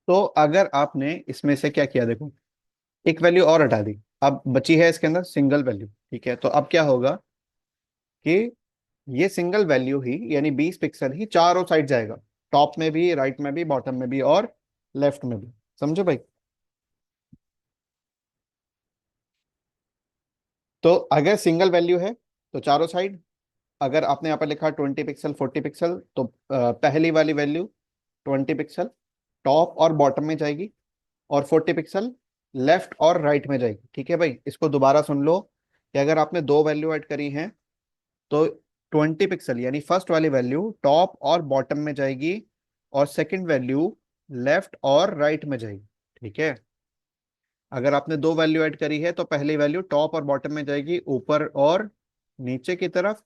तो अगर आपने इसमें से क्या किया, देखो, एक वैल्यू और हटा दी, अब बची है इसके अंदर सिंगल वैल्यू। ठीक है, तो अब क्या होगा कि ये सिंगल वैल्यू ही यानी 20 पिक्सल ही चारों साइड जाएगा, टॉप में भी, राइट में भी, बॉटम में भी और लेफ्ट में भी। समझो भाई। तो अगर सिंगल वैल्यू है तो चारों साइड, अगर आपने यहाँ पर लिखा 20 पिक्सल 40 पिक्सल, तो पहली वाली वैल्यू 20 पिक्सल टॉप और बॉटम में जाएगी, और 40 पिक्सल लेफ्ट और राइट में जाएगी। ठीक है भाई, इसको दोबारा सुन लो कि अगर आपने दो वैल्यू ऐड करी हैं तो 20 पिक्सल यानी फर्स्ट वाली वैल्यू टॉप और बॉटम में जाएगी, और सेकंड वैल्यू लेफ्ट और राइट में जाएगी। ठीक है, अगर आपने दो वैल्यू ऐड करी है तो पहली वैल्यू टॉप और बॉटम में जाएगी, ऊपर और नीचे की तरफ,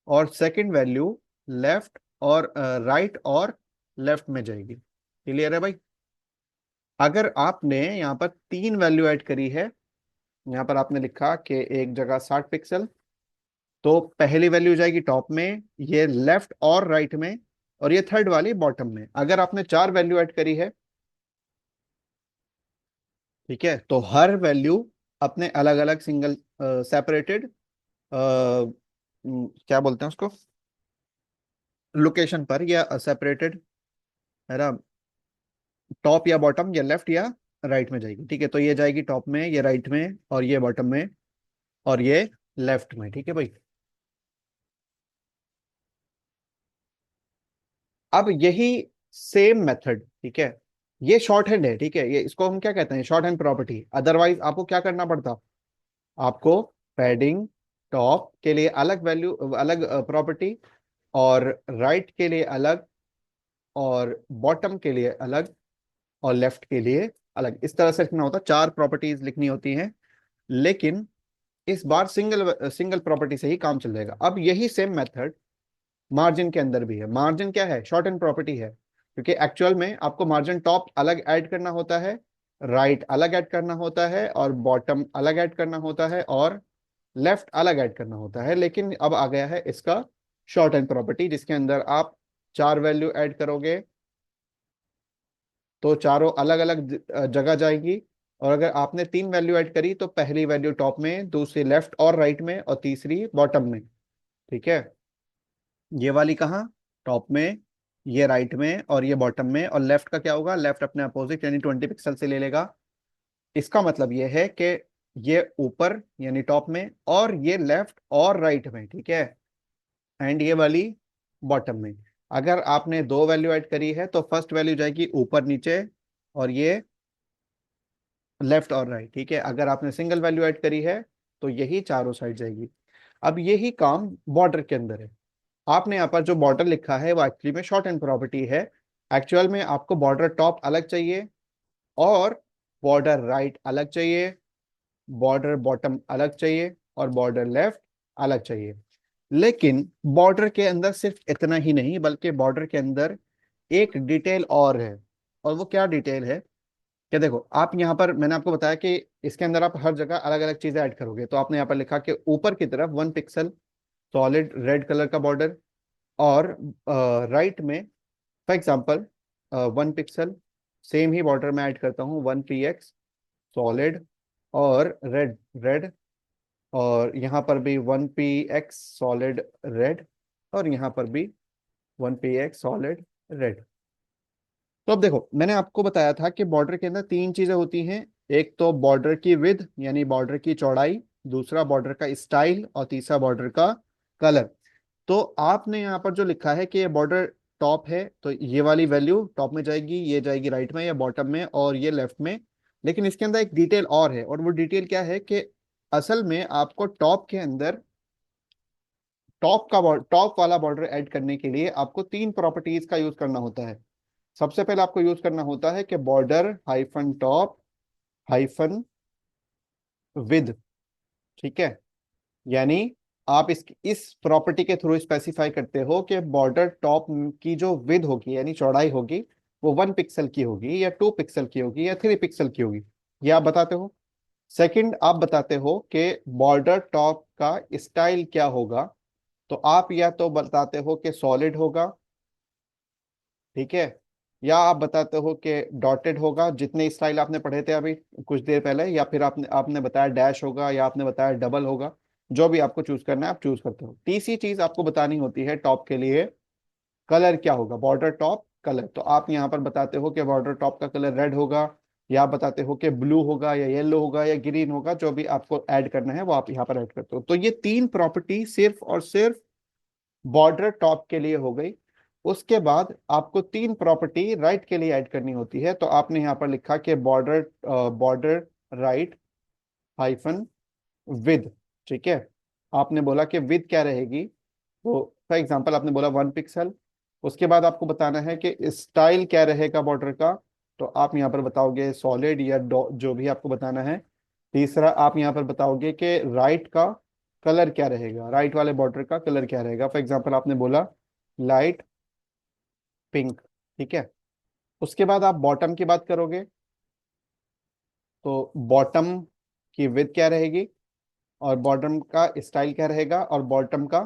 और सेकंड वैल्यू लेफ्ट और राइट और लेफ्ट में जाएगी। क्लियर है भाई। अगर आपने यहाँ पर तीन वैल्यू ऐड करी है, यहाँ पर आपने लिखा कि एक जगह 60 पिक्सल, तो पहली वैल्यू जाएगी टॉप में, ये लेफ्ट और राइट में, और ये थर्ड वाली बॉटम में। अगर आपने चार वैल्यू ऐड करी है, ठीक है, तो हर वैल्यू अपने अलग अलग सिंगल सेपरेटेड, क्या बोलते हैं उसको, लोकेशन पर, या सेपरेटेड, है ना, टॉप या बॉटम या लेफ्ट या राइट में जाएगी। ठीक है, तो ये जाएगी टॉप में, ये राइट में, और ये बॉटम में, और ये लेफ्ट में। ठीक है भाई। अब यही सेम मेथड, ठीक है, ये शॉर्ट हैंड है। ठीक है, ये इसको हम क्या कहते हैं, शॉर्ट हैंड प्रॉपर्टी। अदरवाइज आपको क्या करना पड़ता, आपको पैडिंग टॉप के लिए अलग वैल्यू, अलग प्रॉपर्टी, और राइट के लिए अलग, और बॉटम के लिए अलग, और लेफ्ट के लिए अलग, इस तरह से लिखना होता, चार प्रॉपर्टीज लिखनी होती हैं। लेकिन इस बार सिंगल सिंगल प्रॉपर्टी से ही काम चल जाएगा। अब यही सेम मेथड मार्जिन के अंदर भी है। मार्जिन क्या है, शॉर्ट एंड प्रॉपर्टी है, क्योंकि एक्चुअल में आपको मार्जिन टॉप अलग ऐड करना होता है, राइट अलग ऐड करना होता है, और बॉटम अलग ऐड करना होता है, और लेफ्ट अलग ऐड करना होता है। लेकिन अब आ गया है इसका शॉर्ट एंड प्रॉपर्टी, जिसके अंदर आप चार वैल्यू ऐड करोगे तो चारों अलग अलग जगह जाएगी, और अगर आपने तीन वैल्यू ऐड करी तो पहली वैल्यू टॉप में, दूसरी लेफ्ट और राइट में, और तीसरी बॉटम में। ठीक है, ये वाली कहाँ, टॉप में, ये राइट में, और ये बॉटम में। और लेफ्ट का क्या होगा, लेफ्ट अपने अपोजिट यानी 20 पिक्सल से ले लेगा। इसका मतलब ये है कि ये ऊपर यानी टॉप में, और ये लेफ्ट और राइट में। ठीक है, एंड ये वाली बॉटम में। अगर आपने दो वैल्यू ऐड करी है तो फर्स्ट वैल्यू जाएगी ऊपर नीचे, और ये लेफ्ट और राइट। ठीक है, अगर आपने सिंगल वैल्यू ऐड करी है तो यही चारों साइड जाएगी। अब यही काम बॉर्डर के अंदर है। आपने यहाँ पर जो बॉर्डर लिखा है वो एक्चुअली में शॉर्ट एंड प्रॉपर्टी है। एक्चुअल में आपको बॉर्डर टॉप अलग चाहिए, और बॉर्डर राइट अलग चाहिए, बॉर्डर बॉटम अलग चाहिए, और बॉर्डर लेफ्ट अलग चाहिए। लेकिन बॉर्डर के अंदर सिर्फ इतना ही नहीं, बल्कि बॉर्डर के अंदर एक डिटेल और है। और वो क्या डिटेल है, क्या, देखो, आप यहाँ पर मैंने आपको बताया कि इसके अंदर आप हर जगह अलग अलग चीजें ऐड करोगे। तो आपने यहाँ पर लिखा कि ऊपर की तरफ 1 पिक्सल सॉलिड रेड कलर का बॉर्डर, और राइट में for example 1 pixel same he border में ऐड करता हूँ, 1 px सॉलिड और रेड रेड, और यहाँ पर भी 1 px सॉलिड रेड, और यहाँ पर भी 1 px सॉलिड रेड। तो अब देखो, मैंने आपको बताया था कि बॉर्डर के अंदर तीन चीजें होती हैं। एक तो बॉर्डर की विड्थ यानी बॉर्डर की चौड़ाई, दूसरा बॉर्डर का स्टाइल, और तीसरा बॉर्डर का कलर। तो आपने यहाँ पर जो लिखा है कि ये बॉर्डर टॉप है, तो ये वाली वैल्यू टॉप में जाएगी, ये जाएगी राइट में या बॉटम में, और ये लेफ्ट में। लेकिन इसके अंदर एक डिटेल और है, और वो डिटेल क्या है कि असल में आपको टॉप के अंदर टॉप वाला बॉर्डर ऐड करने के लिए आपको तीन प्रॉपर्टीज का यूज करना होता है। सबसे पहले आपको यूज करना होता है कि border hyphen top hyphen with. ठीक है, यानी आप इस प्रॉपर्टी के थ्रू स्पेसिफाई करते हो कि बॉर्डर टॉप की जो विद होगी यानी चौड़ाई होगी, वो 1 पिक्सल की होगी, या 2 पिक्सल की होगी, या 3 पिक्सल की होगी। ये आप बताते हो। सेकंड, आप बताते हो कि बॉर्डर टॉप का स्टाइल क्या होगा। तो आप या तो बताते हो कि सॉलिड होगा, ठीक है, या आप बताते हो कि डॉटेड होगा, जितने स्टाइल आपने पढ़े थे अभी कुछ देर पहले, या फिर आपने आपने बताया डैश होगा, या आपने बताया डबल होगा। जो भी आपको चूज करना है आप चूज करते हो। तीसरी चीज आपको बतानी होती है टॉप के लिए, कलर क्या होगा, बॉर्डर टॉप कलर। तो आप यहाँ पर बताते हो कि बॉर्डर टॉप का कलर रेड होगा, या आप बताते हो कि ब्लू होगा, या येलो होगा, या ग्रीन होगा। जो भी आपको ऐड करना है वो आप यहाँ पर ऐड करते हो। तो ये तीन प्रॉपर्टी सिर्फ और सिर्फ बॉर्डर टॉप के लिए हो गई। उसके बाद आपको तीन प्रॉपर्टी राइट के लिए ऐड करनी होती है। तो आपने यहाँ पर लिखा कि border border right hyphen with. ठीक है, आपने बोला कि विद क्या रहेगी, तो फॉर एग्जांपल आपने बोला 1 पिक्सल। उसके बाद आपको बताना है कि स्टाइल क्या रहेगा बॉर्डर का। तो आप यहाँ पर बताओगे सॉलिड या जो भी आपको बताना है। तीसरा आप यहाँ पर बताओगे कि राइट का कलर क्या रहेगा, राइट वाले बॉर्डर का कलर क्या रहेगा। फॉर एग्जांपल आपने बोला लाइट पिंक। ठीक है, उसके बाद आप बॉटम की बात करोगे, तो बॉटम की विड्थ क्या रहेगी, और बॉटम का स्टाइल क्या रहेगा, और बॉटम का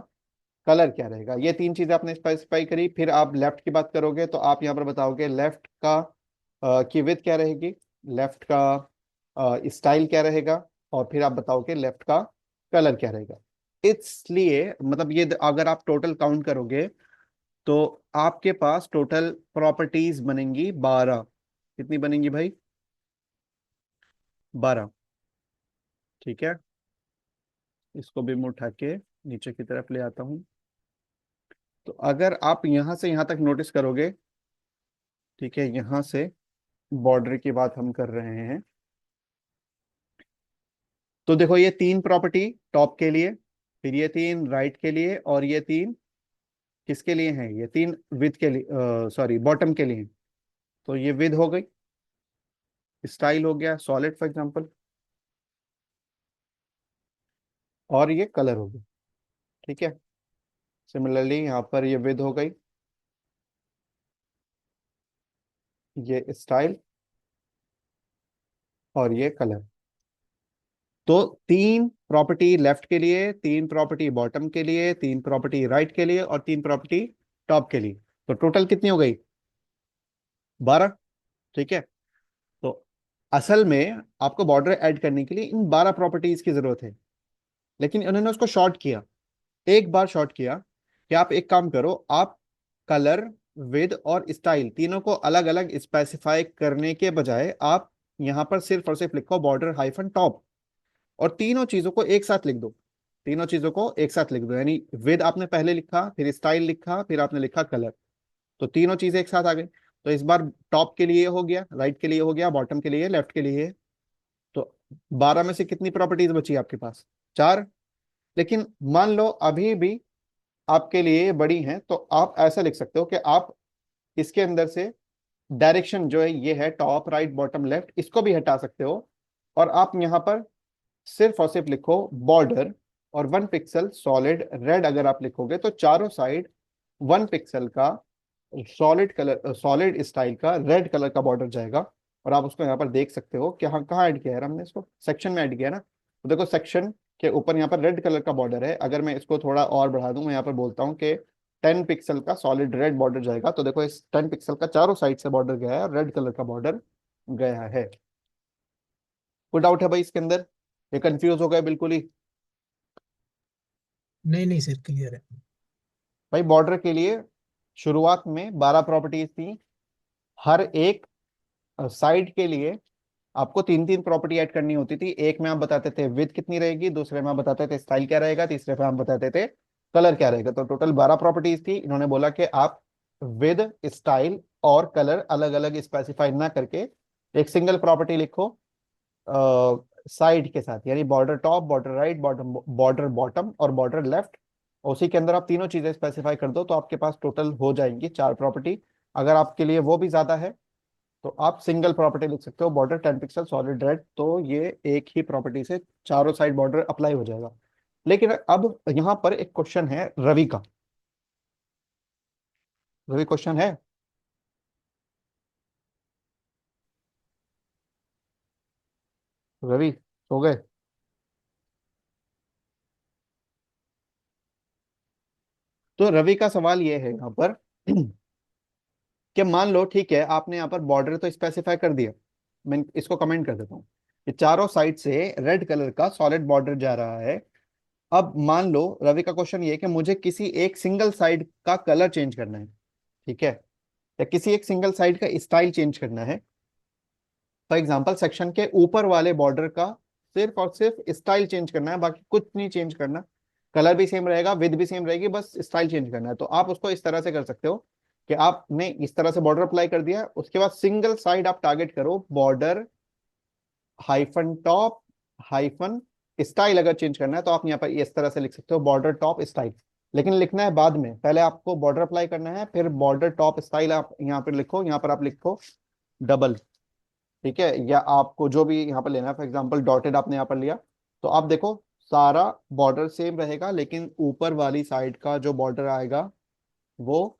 कलर क्या रहेगा। ये तीन चीजें आपने स्पेसिफाई करी। फिर आप लेफ्ट की बात करोगे, तो आप यहाँ पर बताओगे लेफ्ट का की विड्थ क्या रहेगी, लेफ्ट का स्टाइल क्या रहेगा, और फिर आप बताओगे लेफ्ट का कलर क्या रहेगा। इसलिए मतलब ये अगर आप टोटल काउंट करोगे तो आपके पास टोटल प्रॉपर्टीज बनेंगी 12। कितनी बनेंगी भाई? 12। ठीक है, इसको भी मैं उठा के नीचे की तरफ ले आता हूं। तो अगर आप यहां से यहां तक नोटिस करोगे, ठीक है, यहां से बॉर्डर की बात हम कर रहे हैं, तो देखो ये तीन प्रॉपर्टी टॉप के लिए, फिर ये तीन राइट के लिए, और ये तीन किसके लिए हैं, ये तीन विद के लिए, सॉरी बॉटम के लिए। तो ये विद हो गई, स्टाइल हो गया सॉलिड फॉर एग्जांपल, और ये कलर हो गया। ठीक है, सिमिलरली यहाँ पर ये विद हो गई, ये स्टाइल, और ये कलर। तो तीन प्रॉपर्टी लेफ्ट के लिए, तीन प्रॉपर्टी बॉटम के लिए, तीन प्रॉपर्टी राइट के लिए, और तीन प्रॉपर्टी टॉप के लिए। तो टोटल कितनी हो गई? 12। ठीक है, तो असल में आपको बॉर्डर ऐड करने के लिए इन 12 प्रॉपर्टीज की जरूरत है, लेकिन इन्होंने उसको शॉर्ट किया। एक बार शॉर्ट किया कि आप एक काम करो, आप कलर, विद और स्टाइल तीनों को अलग अलग स्पेसिफाई करने के बजाय आप यहां पर सिर्फ और सिर्फ लिखो बॉर्डर हाइफन टॉप, और तीनों चीजों को एक साथ लिख दो। तीनों चीजों को एक साथ लिख दो, यानी विद आपने पहले लिखा, फिर स्टाइल लिखा, फिर आपने लिखा कलर। तो तीनों चीजें एक साथ आ गई। तो इस बार टॉप के लिए हो गया, राइट के लिए हो गया, बॉटम के लिए, लेफ्ट के लिए। तो 12 में से कितनी प्रॉपर्टीज बची आपके पास? 4। लेकिन मान लो अभी भी आपके लिए बड़ी हैं, तो आप ऐसा लिख सकते हो कि आप इसके अंदर से डायरेक्शन जो है ये है टॉप राइट बॉटम लेफ्ट, इसको भी हटा सकते हो। और आप यहाँ पर सिर्फ और सिर्फ लिखो बॉर्डर और 1 पिक्सल सॉलिड रेड। अगर आप लिखोगे तो चारों साइड 1 पिक्सल का सॉलिड कलर, सॉलिड स्टाइल का रेड कलर का बॉर्डर जाएगा। और आप उसको यहाँ पर देख सकते हो कि हाँ कहाँ ऐड किया है हमने इसको, सेक्शन में ऐड किया है ना। तो देखो सेक्शन के ऊपर यहाँ पर रेड कलर का बॉर्डर है। अगर मैं इसको थोड़ा और बढ़ा दूं, मैं यहाँ पर बोलता हूँ कि 10 पिक्सल का सॉलिड रेड बॉर्डर जाएगा। तो देखो इस 10 पिक्सल का चारों साइड से बॉर्डर गया है, और रेड कलर का बॉर्डर गया है। कोई डाउट है भाई इसके अंदर? ये कंफ्यूज हो गए बिल्कुल ही? नहीं नहीं सर, क्लियर है। भाई बॉर्डर के लिए शुरुआत में 12 प्रॉपर्टीज थी। हर एक साइड के लिए आपको तीन तीन प्रॉपर्टी ऐड करनी होती थी। एक में आप बताते थे विथ कितनी रहेगी, दूसरे में आप बताते थे स्टाइल क्या रहेगा, तीसरे में आप बताते थे कलर क्या रहेगा। तो टोटल 12 प्रॉपर्टीज थी। इन्होंने बोला कि आप विद, स्टाइल और कलर अलग अलग स्पेसिफाई ना करके एक सिंगल प्रॉपर्टी लिखो साइड के साथ, यानी border top, border right, bottom, border bottom और बॉर्डर लेफ्ट। उसी के अंदर आप तीनों चीजें स्पेसिफाई कर दो, तो आपके पास टोटल हो जाएंगी 4 प्रॉपर्टी। अगर आपके लिए वो भी ज्यादा है तो आप सिंगल प्रॉपर्टी लिख सकते हो, बॉर्डर 10 पिक्सल सॉलिड रेड। तो ये एक ही प्रॉपर्टी से चारों साइड बॉर्डर अप्लाई हो जाएगा। लेकिन अब यहां पर एक क्वेश्चन है रवि का। रवि क्वेश्चन है? रवि हो गए? तो रवि का सवाल ये है यहाँ पर कि मान लो ठीक है, आपने यहाँ पर बॉर्डर तो स्पेसिफाई कर दिया, मैं इसको कमेंट कर देता हूँ कि चारों साइड से रेड कलर का सॉलिड बॉर्डर जा रहा है। अब मान लो रवि का क्वेश्चन ये है कि मुझे किसी एक सिंगल साइड का कलर चेंज करना है, ठीक है, या किसी एक सिंगल साइड का स्टाइल चेंज करना है। फॉर एग्जांपल सेक्शन के ऊपर वाले बॉर्डर का सिर्फ और सिर्फ स्टाइल चेंज करना है, बाकी कुछ नहीं चेंज करना। कलर भी सेम रहेगा, विद भी सेम रहेगी, बस स्टाइल चेंज करना है। तो आप उसको इस तरह से कर सकते हो कि आपने इस तरह से बॉर्डर अप्लाई कर दिया, उसके बाद सिंगल साइड आप टारगेट करो, border hyphen top hyphen style. अगर चेंज करना है तो आप यहाँ पर इस तरह से लिख सकते हो, बॉर्डर टॉप स्टाइल। लेकिन लिखना है बाद में, पहले आपको बॉर्डर अप्लाई करना है, फिर बॉर्डर टॉप स्टाइल आप यहाँ पर लिखो, यहाँ पर आप लिखो डबल, ठीक है। या आपको जो भी यहाँ पर लेना है, फॉर एग्जांपल डॉटेड आपने यहाँ पर लिया, तो आप देखो सारा बॉर्डर सेम रहेगा, लेकिन ऊपर वाली साइड का जो बॉर्डर आएगा वो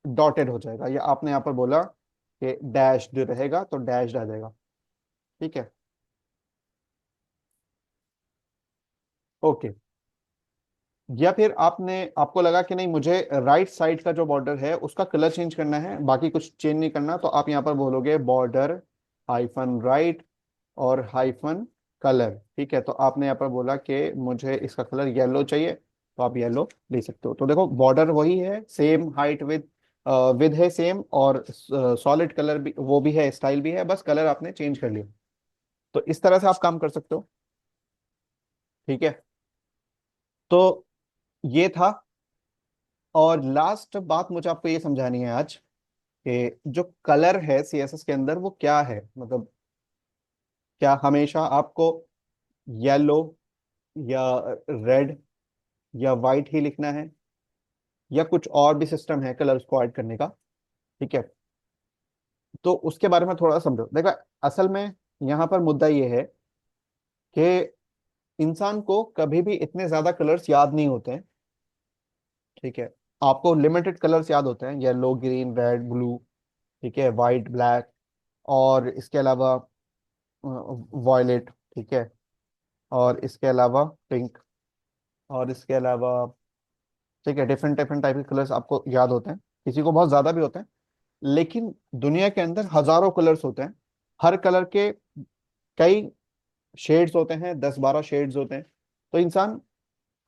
डॉटेड हो जाएगा। या आपने यहाँ पर बोला कि डैश्ड रहेगा तो डैश्ड आ जाएगा, ठीक है। ओके। या फिर आपको लगा कि नहीं, मुझे राइट साइड का जो बॉर्डर है उसका कलर चेंज करना है, बाकी कुछ चेंज नहीं करना, तो आप यहाँ पर बोलोगे बॉर्डर हाइफन राइट और हाइफन कलर, ठीक है। तो आपने यहाँ पर बोला कि मुझे इसका कलर येलो चाहिए, तो आप येलो ले सकते हो। तो देखो बॉर्डर वही है, सेम हाइट विद है सेम, और सॉलिड कलर भी वो भी है, स्टाइल भी है, बस कलर आपने चेंज कर लिया। तो इस तरह से आप काम कर सकते हो, ठीक है। तो ये था। और लास्ट बात मुझे आपको ये समझानी है आज कि जो कलर है सीएसएस के अंदर वो क्या है, मतलब क्या हमेशा आपको येलो या रेड या वाइट ही लिखना है, या कुछ और भी सिस्टम है कलर्स को ऐड करने का, ठीक है। तो उसके बारे में थोड़ा समझो। देखो असल में यहाँ पर मुद्दा ये है कि इंसान को कभी भी इतने ज्यादा कलर्स याद नहीं होते हैं, ठीक है। आपको लिमिटेड कलर्स याद होते हैं, येलो ग्रीन रेड ब्लू, ठीक है, वाइट ब्लैक, और इसके अलावा वॉयलेट, ठीक है, और इसके अलावा पिंक, और इसके अलावा, ठीक है, डिफरेंट डिफरेंट टाइप के कलर्स आपको याद होते हैं। किसी को बहुत ज्यादा भी होते हैं, लेकिन दुनिया के अंदर हजारों कलर्स होते हैं। हर कलर के कई शेड्स होते हैं, 10-12 शेड्स होते हैं। तो इंसान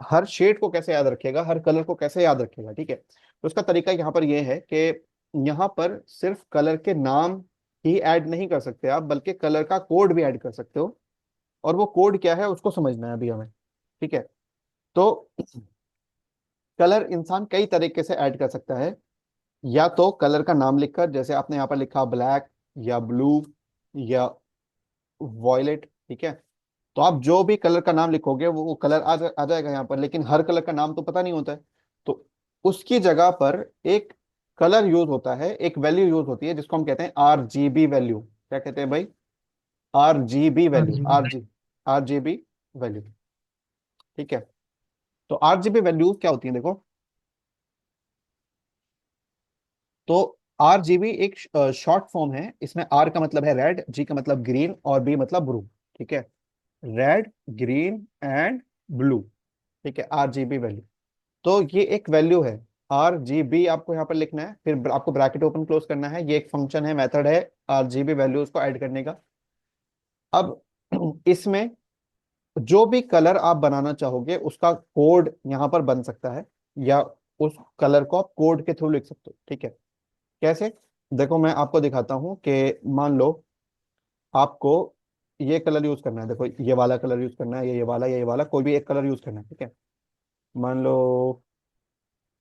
हर शेड को कैसे याद रखेगा, हर कलर को कैसे याद रखेगा, ठीक है। तो उसका तरीका यहाँ पर यह है कि यहाँ पर सिर्फ कलर के नाम ही ऐड नहीं कर सकते आप, बल्कि कलर का कोड भी ऐड कर सकते हो। और वो कोड क्या है उसको समझना है अभी हमें, ठीक है। तो कलर इंसान कई तरीके से ऐड कर सकता है, या तो कलर का नाम लिखकर, जैसे आपने यहाँ पर लिखा ब्लैक या ब्लू या वॉयलेट, ठीक है। तो आप जो भी कलर का नाम लिखोगे वो कलर आ जाएगा यहाँ पर, लेकिन हर कलर का नाम तो पता नहीं होता है। तो उसकी जगह पर एक कलर यूज होता है, एक वैल्यू यूज होती है जिसको हम कहते हैं RGB वैल्यू। क्या कहते हैं भाई? RGB हाँ वैल्यू, जी। RGB वैल्यू, ठीक है। तो RGB वैल्यूज क्या होती है देखो। तो RGB एक शॉर्ट फॉर्म है, इसमें R का मतलब है रेड, G का मतलब ग्रीन, और B मतलब ब्लू, ठीक है। रेड ग्रीन एंड ब्लू, ठीक है, RGB वैल्यू। तो ये एक वैल्यू है, RGB आपको यहाँ पर लिखना है, फिर आपको ब्रैकेट ओपन क्लोज करना है। ये एक फंक्शन है, मेथड है RGB वैल्यूज को ऐड करने का। अब इसमें जो भी कलर आप बनाना चाहोगे उसका कोड यहाँ पर बन सकता है, या उस कलर को आप कोड के थ्रू लिख सकते हो, ठीक है। कैसे? देखो मैं आपको दिखाता हूँ कि मान लो आपको ये कलर यूज करना है, देखो ये वाला कलर यूज करना है, ये वाला या ये वाला, कोई भी एक कलर यूज करना है, ठीक है। मान लो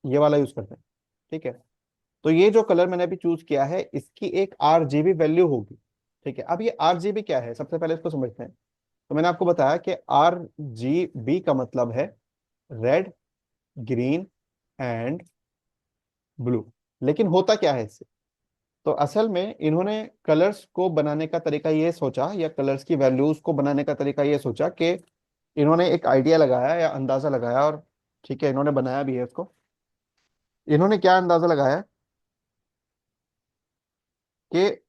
ये वाला यूज करते हैं, ठीक है। तो ये जो कलर मैंने अभी चूज किया है इसकी एक RGB वैल्यू होगी, ठीक है। अब ये RGB क्या है, सबसे पहले इसको समझते हैं। तो मैंने आपको बताया कि RGB का मतलब है रेड ग्रीन एंड ब्लू। लेकिन होता क्या है इससे? तो असल में इन्होंने कलर्स को बनाने का तरीका ये सोचा, या कलर्स की वैल्यूज को बनाने का तरीका ये सोचा कि इन्होंने एक आइडिया लगाया या अंदाजा लगाया, और ठीक है इन्होंने बनाया भी है इसको। इन्होंने क्या अंदाजा लगाया कि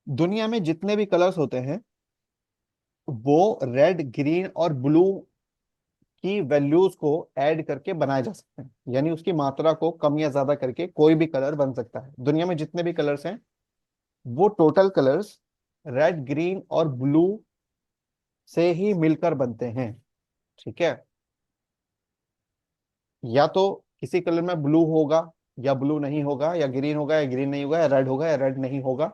दुनिया में जितने भी कलर्स होते हैं वो रेड ग्रीन और ब्लू की वैल्यूज को ऐड करके बनाए जा सकते हैं, यानी उसकी मात्रा को कम या ज्यादा करके कोई भी कलर बन सकता है। दुनिया में जितने भी कलर्स हैं वो टोटल कलर्स रेड, ग्रीन और ब्लू से ही मिलकर बनते हैं। ठीक है, या तो किसी कलर में ब्लू होगा या ब्लू नहीं होगा, या ग्रीन होगा या ग्रीन नहीं होगा, या रेड होगा या रेड नहीं होगा,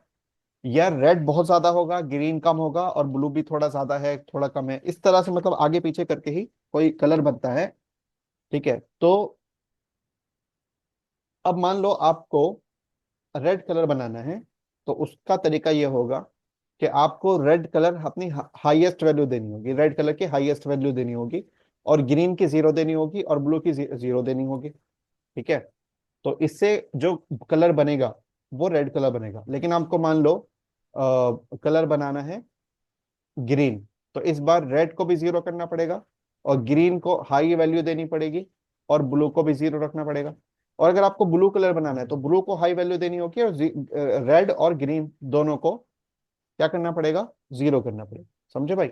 या रेड बहुत ज्यादा होगा, ग्रीन कम होगा, और ब्लू भी थोड़ा ज्यादा है थोड़ा कम है। इस तरह से मतलब आगे पीछे करके ही कोई कलर बनता है। ठीक है, तो अब मान लो आपको रेड कलर बनाना है, तो उसका तरीका ये होगा कि आपको रेड कलर अपनी हाईएस्ट वैल्यू देनी होगी, रेड कलर की हाईएस्ट वैल्यू देनी होगी, और ग्रीन की 0 देनी होगी, और ब्लू की 0 देनी होगी। ठीक है, तो इससे जो कलर बनेगा वो रेड कलर बनेगा। लेकिन आपको मान लो कलर बनाना है ग्रीन, तो इस बार रेड को भी 0 करना पड़ेगा, और ग्रीन को हाई वैल्यू देनी पड़ेगी, और ब्लू को भी 0 रखना पड़ेगा। और अगर आपको ब्लू कलर बनाना है तो ब्लू को हाई वैल्यू देनी होगी, और रेड और ग्रीन दोनों को क्या करना पड़ेगा, 0 करना पड़ेगा। समझे भाई?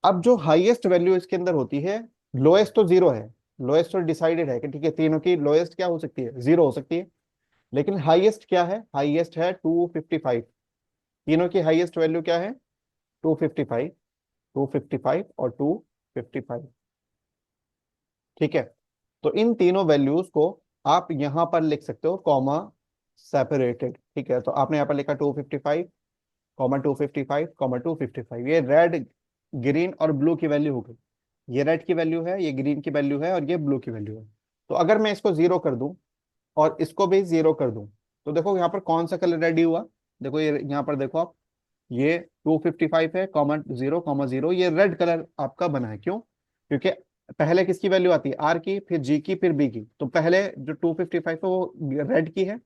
अब जो हाईएस्ट वैल्यू इसके अंदर होती है, लोएस्ट तो 0 है, लोएस्ट तो डिसाइडेड है कि ठीक है तीनों की लोएस्ट क्या हो सकती है, 0 हो सकती है। लेकिन हाईएस्ट क्या है, हाईएस्ट है 255। तीनों की हाईएस्ट वैल्यू क्या है, 255, 255 और 255। ठीक है, तो इन तीनों वैल्यूज को आप यहां पर लिख सकते हो कॉमा सेपरेटेड। ठीक है, तो आपने यहाँ पर लिखा 255 कॉमा 255 कॉमा 255, ये रेड, ग्रीन और ब्लू की वैल्यू हो गई। ये रेड की वैल्यू है, ये ग्रीन की वैल्यू है, और ये ब्लू की वैल्यू है। तो अगर मैं इसको 0 कर दूं और इसको भी 0 कर दूं, तो देखो यहाँ पर कौन सा कलर रेडी हुआ। देखो ये यहाँ पर देखो आप, ये 255 है कॉमा 0 कॉमा 0, ये रेड कलर आपका बना है। क्यों? क्योंकि पहले किसकी वैल्यू आती है, आर की, फिर जी की, फिर बी की। तो पहले जो 255 है वो रेड की है,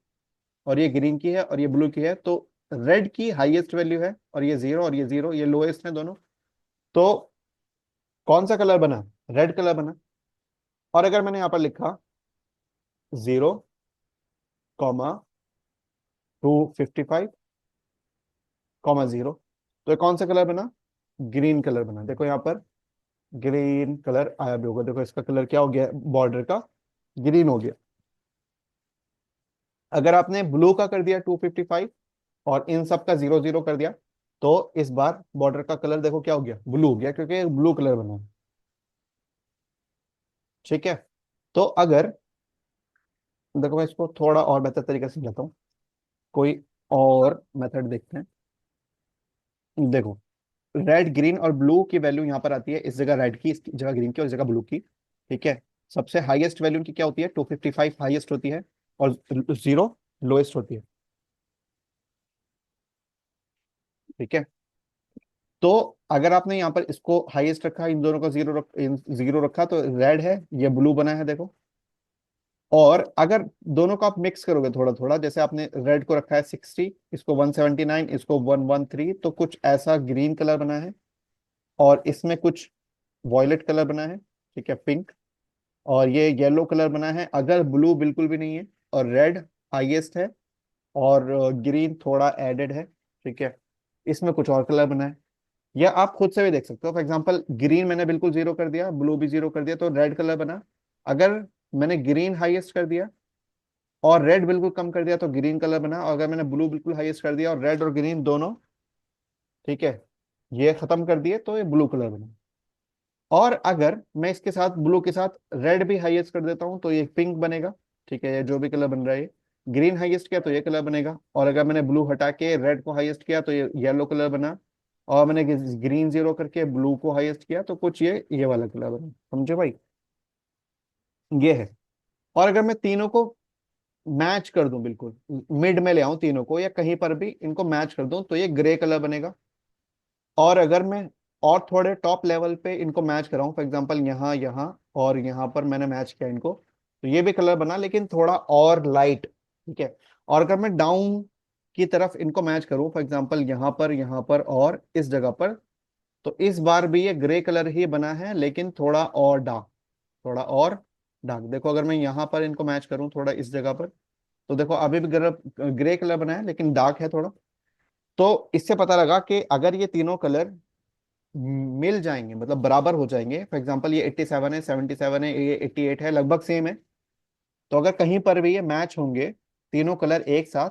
और ये ग्रीन की है, और ये ब्लू की है। तो रेड की हाईएस्ट वैल्यू है, और ये 0 और ये 0, ये लोएस्ट है दोनों। तो कौन सा कलर बना, रेड कलर बना। और अगर मैंने यहां पर लिखा 0,255,0, तो ये कौन सा कलर बना, ग्रीन कलर बना। देखो यहाँ पर ग्रीन कलर आया भी होगा, देखो इसका कलर क्या हो गया, बॉर्डर का ग्रीन हो गया। अगर आपने ब्लू का कर दिया 255 और इन सब का 0 0 कर दिया, तो इस बार बॉर्डर का कलर देखो क्या हो गया, ब्लू हो गया, क्योंकि ब्लू कलर बना है। ठीक है, तो अगर देखो मैं इसको थोड़ा और बेहतर तरीके से समझाता हूँ, कोई और मेथड देखते हैं। देखो, रेड, ग्रीन और ब्लू की वैल्यू यहाँ पर आती है, इस जगह रेड की, इस जगह ग्रीन की, और इस जगह ब्लू की। ठीक है, सबसे हाईएस्ट वैल्यू इनकी क्या होती है, 255 हाईएस्ट होती है, और 0 लोएस्ट होती है। ठीक है, तो अगर आपने यहाँ पर इसको हाईएस्ट रखा, इन दोनों का 0 रखा, तो रेड है, ये ब्लू बना है देखो। और अगर दोनों को आप मिक्स करोगे थोड़ा थोड़ा, जैसे आपने रेड को रखा है 60, इसको 179, इसको 113, तो कुछ ऐसा ग्रीन कलर बना है, और इसमें कुछ वॉयलेट कलर बना है, ठीक है, पिंक, और ये येलो कलर बना है। अगर ब्लू बिल्कुल भी नहीं है, और रेड हाईएस्ट है, और ग्रीन थोड़ा एडेड है, ठीक है, इसमें कुछ और कलर बना है। या आप खुद से भी देख सकते हो, फॉर एग्जांपल ग्रीन मैंने बिल्कुल 0 कर दिया, ब्लू भी 0 कर दिया, तो रेड कलर बना। अगर मैंने ग्रीन हाईएस्ट कर दिया और रेड बिल्कुल कम कर दिया, तो ग्रीन कलर बना। और अगर मैंने ब्लू बिल्कुल हाईएस्ट कर दिया और रेड और ग्रीन दोनों, ठीक है, ये खत्म कर दिए, तो ये ब्लू कलर बना। और अगर मैं इसके साथ ब्लू के साथ रेड भी हाईएस्ट कर देता हूं, तो ये पिंक बनेगा। ठीक है, ये जो भी कलर बन रहा है, ग्रीन हाईएस्ट किया तो ये कलर बनेगा, और अगर मैंने ब्लू हटा के रेड को हाईएस्ट किया तो ये येलो कलर बना, और मैंने ग्रीन 0 करके ब्लू को हाईएस्ट किया तो कुछ ये वाला कलर बना। समझे भाई? ये है। और अगर मैं तीनों को मैच कर दूं, बिल्कुल मिड में ले आऊं तीनों को, या कहीं पर भी इनको मैच कर दूं, तो ये ग्रे कलर बनेगा। और अगर मैं और थोड़े टॉप लेवल पे इनको मैच कराऊं, फॉर एग्जांपल यहाँ, यहाँ और यहाँ पर मैंने मैच किया इनको, तो ये भी कलर बना, लेकिन थोड़ा और लाइट। ठीक है, और अगर मैं डाउन की तरफ इनको मैच करूं, फॉर एग्जांपल यहाँ पर और इस जगह पर, तो इस बार भी ये ग्रे कलर ही बना है, लेकिन थोड़ा और डार्क, थोड़ा और डार्क। देखो अगर मैं यहाँ पर इनको मैच करूं थोड़ा इस जगह पर, तो देखो अभी भी ग्रे कलर बना है, लेकिन डार्क है थोड़ा। तो इससे पता लगा कि अगर ये तीनों कलर मिल जाएंगे, मतलब बराबर हो जाएंगे। फॉर एग्जांपल ये 87 है, 77 है, ये 88 है, लगभग सेम है। तो अगर कहीं पर भी ये मैच होंगे तीनों कलर एक साथ,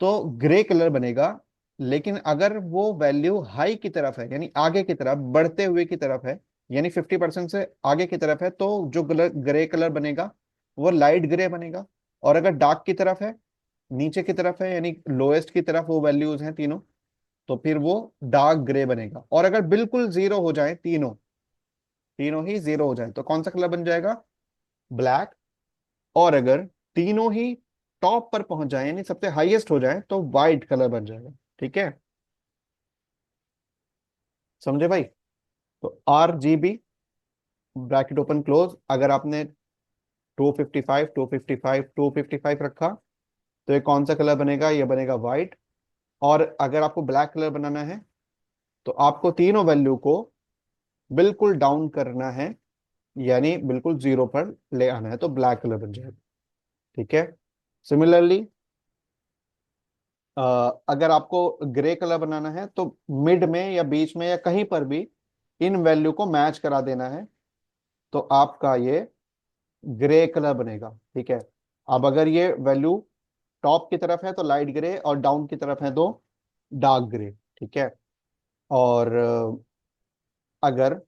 तो ग्रे कलर बनेगा। लेकिन अगर वो वैल्यू हाई की तरफ है, यानी आगे की तरफ, बढ़ते हुए की तरफ है, यानी 50% से आगे की तरफ है, तो जो कलर ग्रे कलर बनेगा वो लाइट ग्रे बनेगा। और अगर डार्क की तरफ है, नीचे की तरफ है, यानी लोएस्ट की तरफ वो वैल्यूज हैं तीनों, तो फिर वो डार्क ग्रे बनेगा। और अगर बिल्कुल जीरो हो जाए, तीनों तीनों ही जीरो हो जाए, तो कौन सा कलर बन जाएगा? ब्लैक। और अगर तीनों ही टॉप पर पहुंच जाए, यानी सबसे हाईएस्ट हो जाए, तो व्हाइट कलर बन जाएगा। ठीक है, समझे भाई? तो RGB, ब्रैकेट ओपन क्लोज, अगर आपने 255 255 255 रखा, तो ये कौन सा कलर बनेगा? ये बनेगा व्हाइट। और अगर आपको ब्लैक कलर बनाना है, तो आपको तीनों वैल्यू को बिल्कुल डाउन करना है, यानी बिल्कुल जीरो पर ले आना है, तो ब्लैक कलर बन जाएगा। ठीक है। सिमिलरली अगर आपको ग्रे कलर बनाना है, तो मिड में या बीच में या कहीं पर भी इन वैल्यू को मैच करा देना है, तो आपका ये ग्रे कलर बनेगा। ठीक है। अब अगर ये वैल्यू टॉप की तरफ है तो लाइट ग्रे, और डाउन की तरफ है तो डार्क ग्रे। ठीक है। और अगर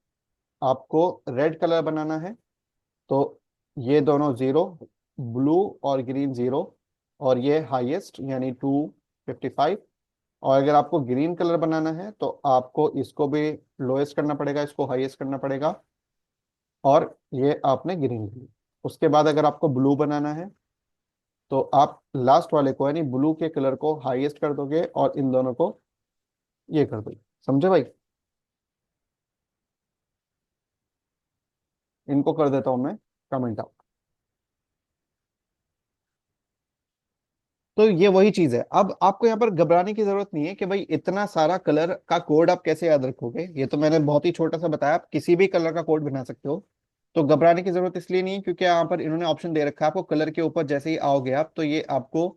आपको रेड कलर बनाना है, तो ये दोनों जीरो, ब्लू और ग्रीन जीरो, और ये हाईएस्ट यानी 255। और अगर आपको ग्रीन कलर बनाना है, तो आपको इसको भी लोएस्ट करना पड़ेगा, इसको हाईएस्ट करना पड़ेगा, और ये आपने ग्रीन लिया। उसके बाद अगर आपको ब्लू बनाना है, तो आप लास्ट वाले को, यानी ब्लू के कलर को हाईएस्ट कर दोगे, और इन दोनों को ये कर दोगे। समझे भाई? इनको कर देता हूं मैं कमेंट आउट। तो ये वही चीज है। अब आपको यहाँ पर घबराने की जरूरत नहीं है कि भाई इतना सारा कलर का कोड आप कैसे याद रखोगे। ये तो मैंने बहुत ही छोटा सा बताया, आप किसी भी कलर का कोड बना सकते हो। तो घबराने की जरूरत इसलिए नहीं है क्योंकि यहाँ पर इन्होंने ऑप्शन दे रखा है आपको। कलर के ऊपर जैसे ही आओगे आप, तो ये आपको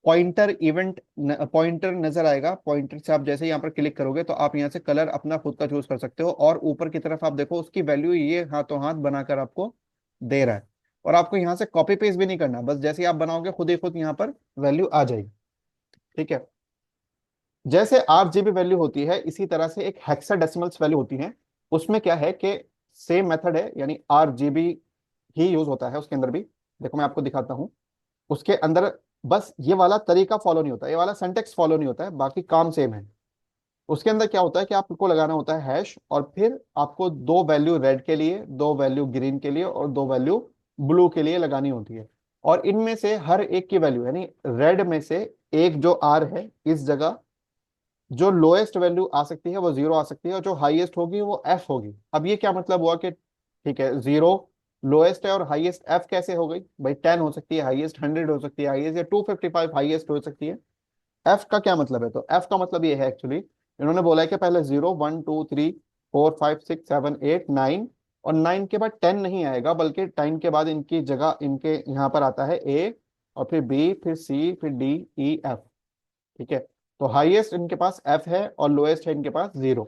पॉइंटर इवेंट पॉइंटर नजर आएगा। पॉइंटर से आप जैसे ही यहाँ पर क्लिक करोगे, तो आप यहाँ से कलर अपना खुद का चूज कर सकते हो। और ऊपर की तरफ आप देखो, उसकी वैल्यू ये हाथों हाथ बनाकर आपको दे रहा है। और आपको यहाँ से कॉपी पेस्ट भी नहीं करना, बस जैसे ही आप बनाओगे खुद ही खुद यहाँ पर वैल्यू आ जाएगी। ठीक है। जैसे RGB वैल्यू होती है, इसी तरह से एक हेक्साडेसिमल्स वैल्यू होती है। उसमें क्या है कि सेम मेथड है, यानी RGB ही यूज होता है उसके अंदर भी। देखो मैं आपको दिखाता हूँ। उसके अंदर बस ये वाला तरीका फॉलो नहीं होता, ये वाला सिंटेक्स फॉलो नहीं होता है, बाकी काम सेम है। उसके अंदर क्या होता है कि आपको लगाना होता है हैश, और फिर आपको दो वैल्यू रेड के लिए, दो वैल्यू ग्रीन के लिए, और दो वैल्यू ब्लू के लिए लगानी होती है। और इनमें से हर एक की वैल्यू, यानी रेड में से एक जो आर है, इस जगह जो लोएस्ट वैल्यू आ सकती है वो जीरो आ सकती है, और जो हाईएस्ट होगी वो एफ होगी। अब ये क्या मतलब हुआ कि ठीक है, जीरो लोएस्ट है और हाईएस्ट एफ कैसे हो गई भाई? 10 हो सकती है हाईएस्ट, 100 हो सकती है हाईएस्ट, या 255 हाईएस्ट हो सकती है। एफ का क्या मतलब है? तो एफ का मतलब ये है एक्चुअली, इन्होंने बोला है कि पहले 0 1 2 3 4 5 6 7 8 9, और 9 के बाद 10 नहीं आएगा, बल्कि 10 के बाद इनकी जगह इनके यहाँ पर आता है ए, और फिर बी, फिर सी, फिर डी, ई, एफ। ठीक है। तो हाईएस्ट इनके पास एफ है और लोएस्ट है इनके पास जीरो।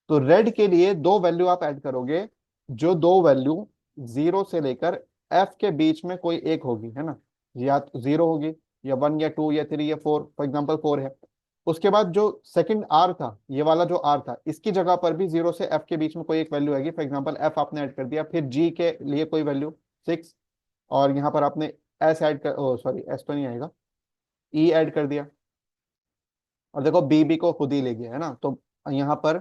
तो रेड के लिए दो वैल्यू आप ऐड करोगे, जो दो वैल्यू जीरो से लेकर एफ के बीच में कोई एक होगी, है ना? या तो जीरो होगी, या वन, या टू, या थ्री, या फोर। फॉर एग्जाम्पल फोर है। उसके बाद जो सेकंड आर था, ये वाला जो आर था, इसकी जगह पर भी जीरो से एफ के बीच में कोई एक वैल्यू आएगी। फॉर एग्जाम्पल एफ आपने ऐड कर दिया, फिर जी के लिए कोई वैल्यू 6, और यहाँ पर आपने एस ऐड कर, ओ सॉरी एस तो नहीं आएगा, ई ऐड कर दिया। और देखो बी को खुद ही ले गया, है ना? तो यहाँ पर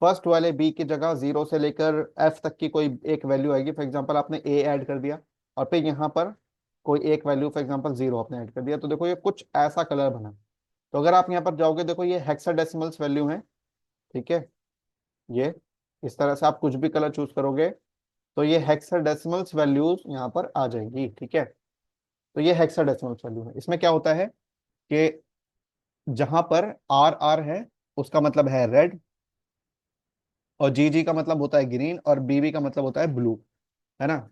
फर्स्ट वाले बी की जगह जीरो से लेकर एफ तक की कोई एक वैल्यू आएगी। फॉर एग्जांपल आपने ए ऐड कर दिया, और फिर यहाँ पर कोई एक वैल्यू, फॉर एग्जांपल जीरो आपने ऐड कर दिया। तो देखो ये कुछ ऐसा कलर बना। तो अगर आप यहाँ पर जाओगे, देखो ये हेक्साडेसिमल्स वैल्यू है। ठीक है। ये इस तरह से आप कुछ भी कलर चूज करोगे, तो ये हेक्साडेसिमल्स वैल्यूज यहाँ पर आ जाएंगी। ठीक है। तो ये हेक्साडेसिमल्स वैल्यू है। इसमें क्या होता है कि जहां पर RR है, उसका मतलब है रेड, और GG का मतलब होता है ग्रीन, और BB का मतलब होता है ब्लू, है ना?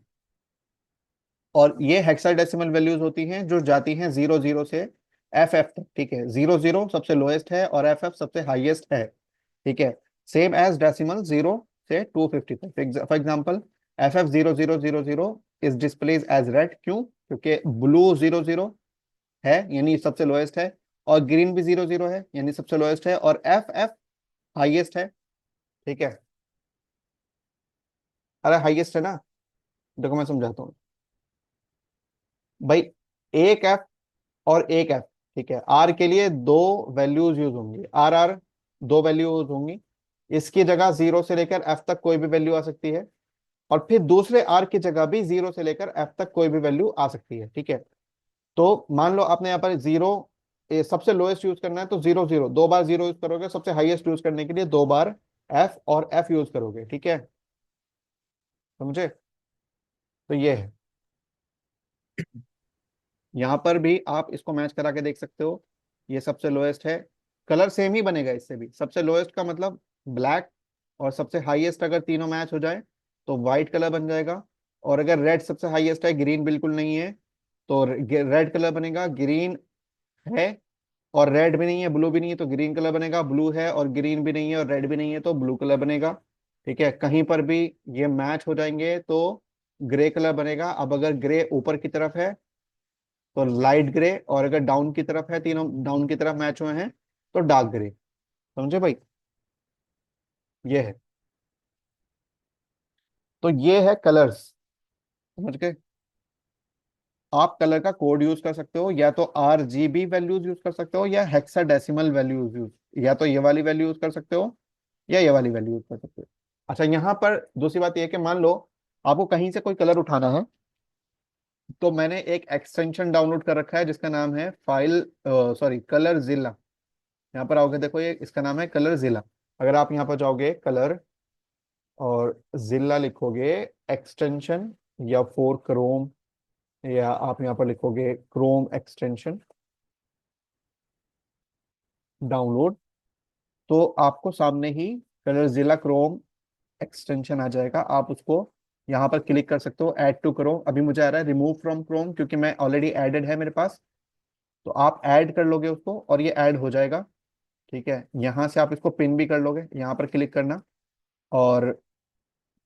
और ये हेक्साडेसिमल वैल्यूज होती हैं जो जाती हैं 00 से FF तक। ठीक है। 00 सबसे लोएस्ट है और FF सबसे हाईएस्ट है। ठीक है। सेम एज डेसिमल 0 से 250 तक। For example FF0000 is displays as red, क्यों? क्योंकि ब्लू 00 है यानी सबसे लोएस्ट है, और ग्रीन भी 00 है यानी सबसे लोएस्ट है, और FF हाईएस्ट है। ठीक है, अरे हाईएस्ट है ना। देखो मैं समझाता हूँ भाई, एक F और एक F, ठीक है, R के लिए दो वैल्यूज यूज होंगी, RR दो वैल्यू यूज होंगी। इसकी जगह 0 से लेकर F तक कोई भी वैल्यू आ सकती है, और फिर दूसरे R की जगह भी 0 से लेकर F तक कोई भी वैल्यू आ सकती है। ठीक है, तो मान लो आपने यहाँ पर जीरो, सबसे लोएस्ट यूज करना है तो 0 0 दो बार 0 यूज करोगे, सबसे हाईएस्ट यूज करने के लिए दो बार F और F यूज करोगे। ठीक है, समझे? तो ये है, यहाँ पर भी आप इसको मैच करा के देख सकते हो। ये सबसे लोएस्ट है, कलर सेम ही बनेगा इससे भी। सबसे लोएस्ट का मतलब ब्लैक, और सबसे हाईएस्ट अगर तीनों मैच हो जाए तो वाइट कलर बन जाएगा। और अगर रेड सबसे हाईएस्ट है, ग्रीन बिल्कुल नहीं है, तो रेड कलर बनेगा। ग्रीन है और रेड भी नहीं है, ब्लू भी नहीं है, तो ग्रीन कलर बनेगा। ब्लू है और ग्रीन भी नहीं है और रेड भी नहीं है, तो ब्लू कलर बनेगा। ठीक है, कहीं पर भी ये मैच हो जाएंगे तो ग्रे कलर बनेगा। अब अगर ग्रे ऊपर की तरफ है तो लाइट ग्रे, और अगर डाउन की तरफ है, तीनों डाउन की तरफ मैच हुए हैं तो डार्क ग्रे। समझे भाई? ये है, तो ये है कलर्स। समझ गए? आप कलर का कोड यूज कर सकते हो, या तो RGB वैल्यूज यूज कर सकते हो, या हेक्साडेसिमल वैल्यूज यूज, या तो ये वाली वैल्यू यूज कर सकते हो या ये वाली वैल्यू यूज कर सकते हो। अच्छा, यहाँ पर दूसरी बात यह है कि मान लो आपको कहीं से कोई कलर उठाना है, तो मैंने एक एक्सटेंशन डाउनलोड कर रखा है जिसका नाम है फाइल, सॉरी, कलर जिला। यहाँ पर आओगे, देखो ये इसका नाम है कलर जिला। अगर आप यहाँ पर जाओगे कलर और जिला लिखोगे, एक्सटेंशन, या फोर क्रोम, या आप यहाँ पर लिखोगे क्रोम एक्सटेंशन डाउनलोड, तो आपको सामने ही कलर जिला क्रोम एक्सटेंशन आ जाएगा। आप उसको यहाँ पर क्लिक कर सकते हो, ऐड टू क्रोम। अभी मुझे आ रहा है रिमूव फ्रॉम क्रोम, क्योंकि मैं ऑलरेडी एडेड है मेरे पास। तो आप ऐड कर लोगे उसको और ये ऐड हो जाएगा। ठीक है, यहाँ से आप इसको पिन भी कर लोगे, यहाँ पर क्लिक करना, और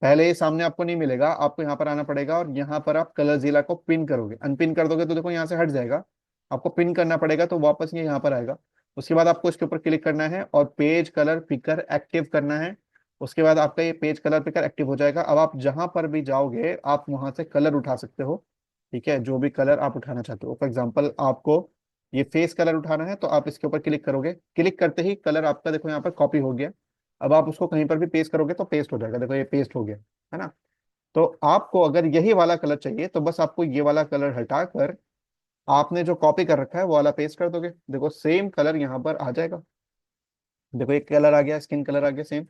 पहले ये सामने आपको नहीं मिलेगा, आपको यहाँ पर आना पड़ेगा, और यहाँ पर आप कलर जिला को पिन करोगे। अनपिन कर दोगे तो देखो यहाँ से हट जाएगा, आपको पिन करना पड़ेगा, तो वापस ये यहाँ पर आएगा। उसके बाद आपको इसके ऊपर क्लिक करना है और पेज कलर पिकर एक्टिव करना है। उसके बाद आपका ये पेज कलर पिकर एक्टिव हो जाएगा। अब आप जहां पर भी जाओगे आप वहां से कलर उठा सकते हो। ठीक है, जो भी कलर आप उठाना चाहते हो। फॉर एग्जाम्पल आपको ये फेस कलर उठाना है, तो आप इसके ऊपर क्लिक करोगे, क्लिक करते ही कलर आपका देखो यहाँ पर कॉपी हो गया। अब आप उसको कहीं पर भी पेस्ट करोगे तो पेस्ट हो जाएगा, देखो ये पेस्ट हो गया, है ना? तो आपको अगर यही वाला कलर चाहिए तो बस आपको ये वाला कलर हटाकर आपने जो कॉपी कर रखा है वो वाला पेस्ट कर दोगे, देखो सेम कलर यहाँ पर आ जाएगा। देखो एक कलर आ गया, स्किन कलर आ गया सेम।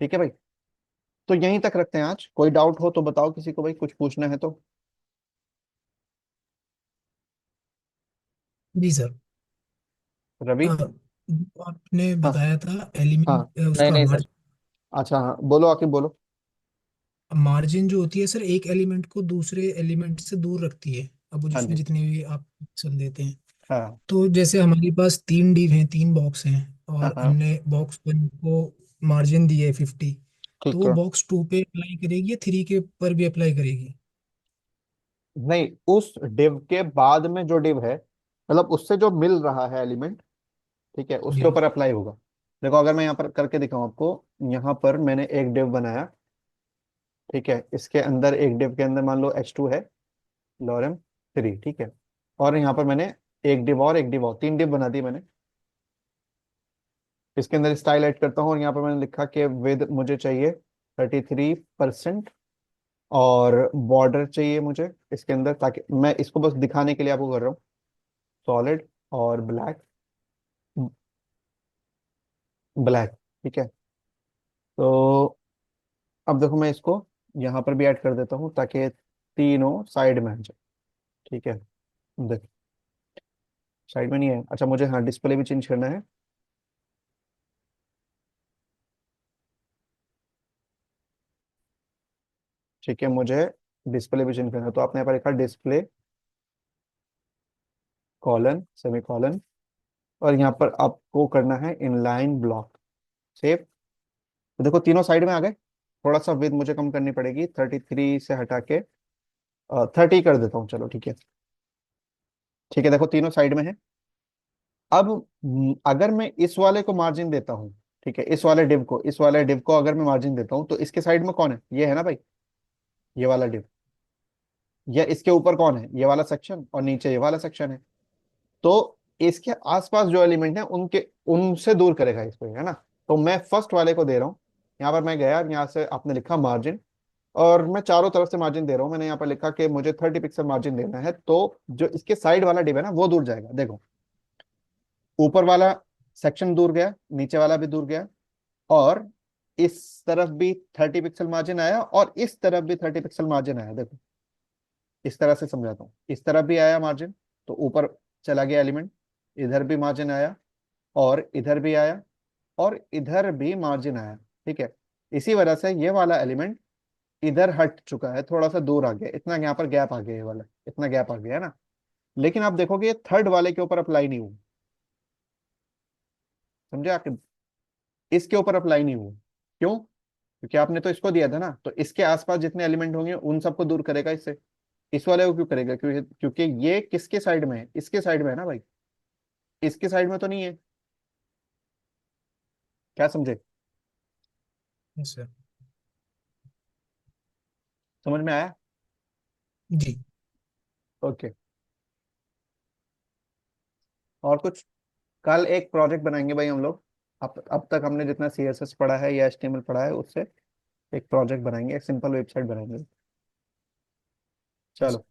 ठीक है भाई, तो यहीं तक रखते हैं आज। कोई डाउट हो तो बताओ किसी को भाई, कुछ पूछना है तो। जी सर। रवि। आपने हाँ। बताया था हाँ। एलिमेंट नहीं उसका नहीं सर। अच्छा, हाँ बोलो, आके बोलो। मार्जिन जो होती है सर, एक एलिमेंट को दूसरे एलिमेंट से दूर रखती है। अब वो हाँ जिसमें जी। जितने भी आप पिक्सल देते हैं, हाँ। तो जैसे हमारे पास तीन डिव हैं, तीन बॉक्स हैं, हाँ। और हाँ। हमने बॉक्स वन को मार्जिन दी है 50, तो ठीक वो है। बॉक्स टू पे अप्लाई करेगी या थ्री के पर भी अप्लाई करेगी? नहीं, उस डिव के बाद में जो डिव है, मतलब उससे जो मिल रहा है एलिमेंट, ठीक है, उसके जी। ऊपर अप्लाई होगा। देखो अगर मैं यहाँ पर करके दिखाऊं आपको, यहाँ पर मैंने एक डिव बनाया। ठीक है, इसके अंदर एक डिव के अंदर मान लो H2 है, लॉरेम 3, ठीक है, और यहाँ पर मैंने एक डिव और एक डिव और, तीन डिव बना दी मैंने। इसके अंदर स्टाइल ऐड करता हूँ, और यहाँ पर मैंने लिखा कि विद मुझे चाहिए 33%, और बॉर्डर चाहिए मुझे इसके अंदर, ताकि मैं इसको बस दिखाने के लिए आपको कर रहा हूँ, सॉलिड और ब्लैक, ब्लैक। ठीक है, तो अब देखो मैं इसको यहाँ पर भी ऐड कर देता हूँ ताकि तीनों साइड में आ जाए। ठीक है, देख, साइड में नहीं है। अच्छा, मुझे हाँ डिस्प्ले भी चेंज करना है। ठीक है, मुझे डिस्प्ले भी चेंज करना है, तो आपने यहाँ पर लिखा डिस्प्ले कॉलन सेमी कॉलन, और यहाँ पर आपको करना है इनलाइन ब्लॉक, सेव। तो देखो तीनों साइड में आ गए। थोड़ा सा विद मुझे कम करनी पड़ेगी, 33 से हटा के 30 कर देता हूँ, चलो ठीक है। ठीक है, देखो तीनों साइड में है। अब अगर मैं इस वाले को मार्जिन देता हूँ, ठीक है, इस वाले डिव को अगर मैं मार्जिन देता हूँ, तो इसके साइड में कौन है? ये है ना भाई, ये वाला डिव। या इसके ऊपर कौन है? ये वाला सेक्शन, और नीचे ये वाला सेक्शन है। तो इसके आसपास जो एलिमेंट है उनके, उनसे दूर करेगा इसको, है ना। तो मैं फर्स्ट वाले को दे रहा हूँ। यहाँ पर मैं गया, यहाँ से आपने लिखा मार्जिन, और मैं चारों तरफ से मार्जिन दे रहा हूँ। मैंने यहाँ पर लिखा कि मुझे 30 पिक्सल मार्जिन देना है, तो जो इसके साइड वाला डिव है ना वो दूर जाएगा। देखो, ऊपर वाला सेक्शन दूर गया, नीचे वाला भी दूर गया, और इस तरफ भी 30 पिक्सल मार्जिन आया, और इस तरफ भी 30 पिक्सल मार्जिन आया। देखो, इस तरह से समझाता हूँ, इस तरफ भी आया मार्जिन, तो ऊपर चला गया एलिमेंट, इधर भी मार्जिन आया, और इधर भी आया, और इधर भी मार्जिन आया। ठीक है, इसी वजह से ये वाला एलिमेंट इधर हट चुका है, थोड़ा सा दूर आ गया, इतना यहाँ पर गैप आ गया, ये वाला इतना गैप आ गया है ना। लेकिन आप देखोगे ये थर्ड वाले के ऊपर अप्लाई नहीं हुआ। समझे आपके? इसके ऊपर अप्लाई नहीं हुआ। क्यों? क्योंकि आपने तो इसको दिया था ना, तो इसके आसपास जितने एलिमेंट होंगे उन सबको दूर करेगा इससे। इस वाले को क्यों करेगा? क्योंकि क्योंकि ये किसके साइड में है? इसके साइड में है ना भाई, इसके साइड में तो नहीं है। क्या समझे? Yes sir. समझ में आया? जी। ओके। और कुछ? कल एक प्रोजेक्ट बनाएंगे भाई हम लोग। अब तक हमने जितना सीएसएस पढ़ा है या एचटीएमएल पढ़ा है, उससे एक प्रोजेक्ट बनाएंगे, एक सिंपल वेबसाइट बनाएंगे। यस। चलो।